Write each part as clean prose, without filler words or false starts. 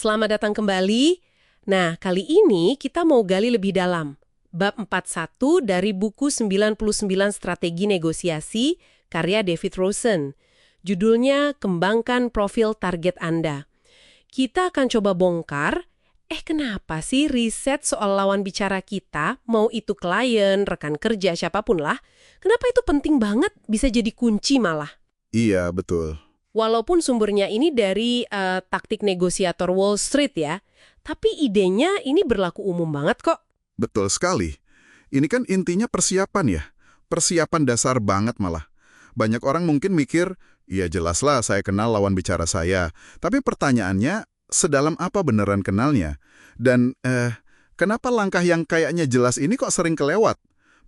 Selamat datang kembali. Nah, kali ini kita mau gali lebih dalam. Bab 41 dari buku 99 Strategi Negosiasi, karya David Rosen. Judulnya Kembangkan Profil Target Anda. Kita akan coba bongkar, kenapa sih riset soal lawan bicara kita, mau itu klien, rekan kerja, siapapun lah, kenapa itu penting banget, bisa jadi kunci malah? Iya, betul. Walaupun sumbernya ini dari taktik negosiator Wall Street ya, tapi idenya ini berlaku umum banget kok. Betul sekali. Ini kan intinya persiapan ya. Persiapan dasar banget malah. Banyak orang mungkin mikir, ya jelaslah saya kenal lawan bicara saya. Tapi pertanyaannya, sedalam apa beneran kenalnya? Dan, kenapa langkah yang kayaknya jelas ini kok sering kelewat?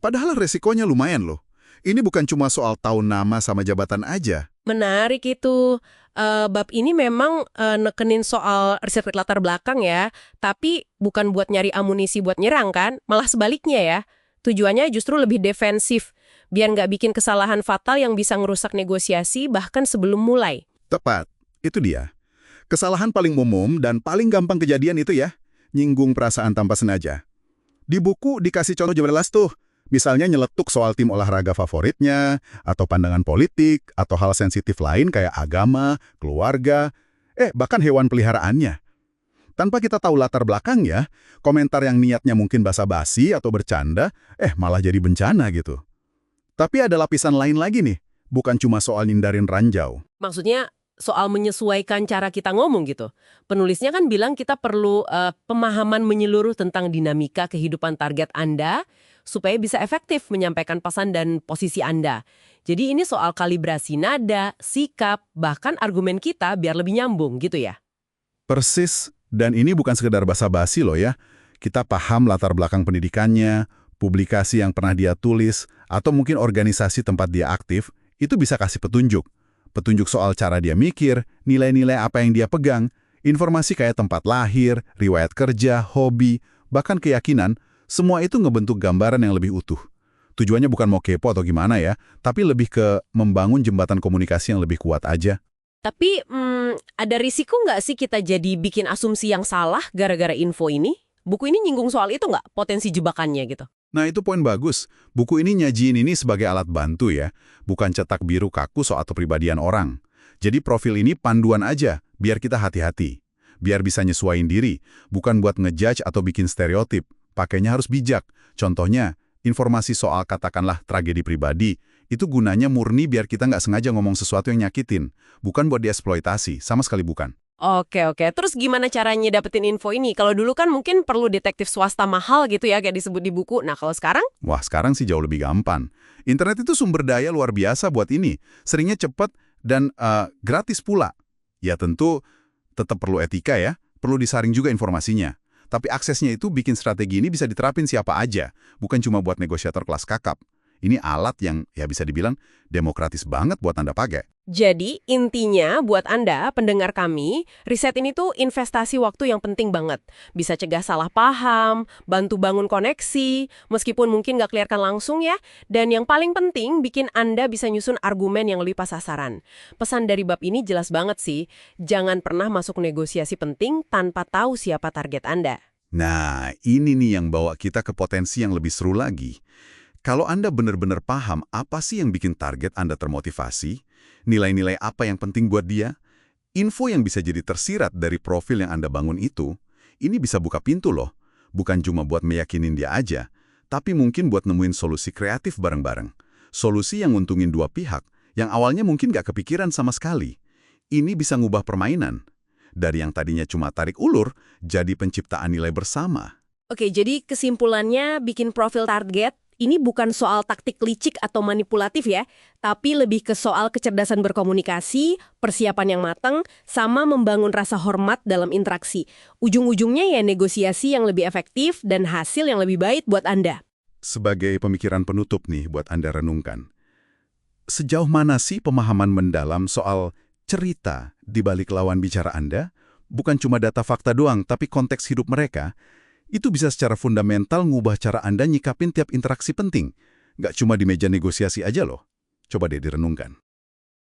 Padahal resikonya lumayan loh. Ini bukan cuma soal tahu nama sama jabatan aja. Menarik itu. Bab ini memang nekenin soal riset latar belakang ya, tapi bukan buat nyari amunisi buat nyerang kan, malah sebaliknya ya. Tujuannya justru lebih defensif, biar nggak bikin kesalahan fatal yang bisa ngerusak negosiasi bahkan sebelum mulai. Tepat, itu dia. Kesalahan paling umum dan paling gampang kejadian itu ya, nyinggung perasaan tanpa sengaja. Di buku dikasih contoh jelas tuh, misalnya nyeletuk soal tim olahraga favoritnya, atau pandangan politik, atau hal sensitif lain kayak agama, keluarga, bahkan hewan peliharaannya. Tanpa kita tahu latar belakangnya, komentar yang niatnya mungkin basa-basi atau bercanda, malah jadi bencana gitu. Tapi ada lapisan lain lagi nih, bukan cuma soal hindarin ranjau. Maksudnya soal menyesuaikan cara kita ngomong gitu. Penulisnya kan bilang kita perlu pemahaman menyeluruh tentang dinamika kehidupan target Anda, supaya bisa efektif menyampaikan pesan dan posisi Anda. Jadi ini soal kalibrasi nada, sikap, bahkan argumen kita biar lebih nyambung gitu ya. Persis, dan ini bukan sekedar basa-basi loh ya. Kita paham latar belakang pendidikannya, publikasi yang pernah dia tulis, atau mungkin organisasi tempat dia aktif, itu bisa kasih petunjuk. Petunjuk soal cara dia mikir, nilai-nilai apa yang dia pegang, informasi kayak tempat lahir, riwayat kerja, hobi, bahkan keyakinan, semua itu ngebentuk gambaran yang lebih utuh. Tujuannya bukan mau kepo atau gimana ya, tapi lebih ke membangun jembatan komunikasi yang lebih kuat aja. Tapi ada risiko nggak sih kita jadi bikin asumsi yang salah gara-gara info ini? Buku ini nyinggung soal itu nggak? Potensi jebakannya gitu. Nah itu poin bagus. Buku ini nyajiin ini sebagai alat bantu ya, bukan cetak biru kaku soal kepribadian orang. Jadi profil ini panduan aja, biar kita hati-hati. Biar bisa nyesuaiin diri, bukan buat ngejudge atau bikin stereotip. Pakainya harus bijak. Contohnya, informasi soal katakanlah tragedi pribadi, itu gunanya murni biar kita nggak sengaja ngomong sesuatu yang nyakitin. Bukan buat dieksploitasi, sama sekali bukan. Oke. Terus gimana caranya dapetin info ini? Kalau dulu kan mungkin perlu detektif swasta mahal gitu ya, kayak disebut di buku. Nah kalau sekarang? Wah, sekarang sih jauh lebih gampang. Internet itu sumber daya luar biasa buat ini. Seringnya cepat dan gratis pula. Ya tentu tetap perlu etika ya, perlu disaring juga informasinya. Tapi aksesnya itu bikin strategi ini bisa diterapin siapa aja, bukan cuma buat negosiator kelas kakap. Ini alat yang ya bisa dibilang demokratis banget buat Anda pakai. Jadi, intinya buat Anda, pendengar kami, riset ini tuh investasi waktu yang penting banget. Bisa cegah salah paham, bantu bangun koneksi, meskipun mungkin nggak kelihatan langsung ya. Dan yang paling penting, bikin Anda bisa nyusun argumen yang lebih pas sasaran. Pesan dari bab ini jelas banget sih, jangan pernah masuk negosiasi penting tanpa tahu siapa target Anda. Nah, ini nih yang bawa kita ke potensi yang lebih seru lagi. Kalau Anda benar-benar paham apa sih yang bikin target Anda termotivasi, nilai-nilai apa yang penting buat dia, info yang bisa jadi tersirat dari profil yang Anda bangun itu, ini bisa buka pintu loh. Bukan cuma buat meyakinin dia aja, tapi mungkin buat nemuin solusi kreatif bareng-bareng. Solusi yang nguntungin dua pihak, yang awalnya mungkin nggak kepikiran sama sekali. Ini bisa ngubah permainan. Dari yang tadinya cuma tarik ulur, jadi penciptaan nilai bersama. Oke, jadi kesimpulannya bikin profil target, ini bukan soal taktik licik atau manipulatif ya, tapi lebih ke soal kecerdasan berkomunikasi, persiapan yang matang, sama membangun rasa hormat dalam interaksi. Ujung-ujungnya ya negosiasi yang lebih efektif dan hasil yang lebih baik buat Anda. Sebagai pemikiran penutup nih buat Anda renungkan. Sejauh mana sih pemahaman mendalam soal cerita di balik lawan bicara Anda? Bukan cuma data fakta doang, tapi konteks hidup mereka. Itu bisa secara fundamental ngubah cara Anda nyikapin tiap interaksi penting. Nggak cuma di meja negosiasi aja loh. Coba deh direnungkan.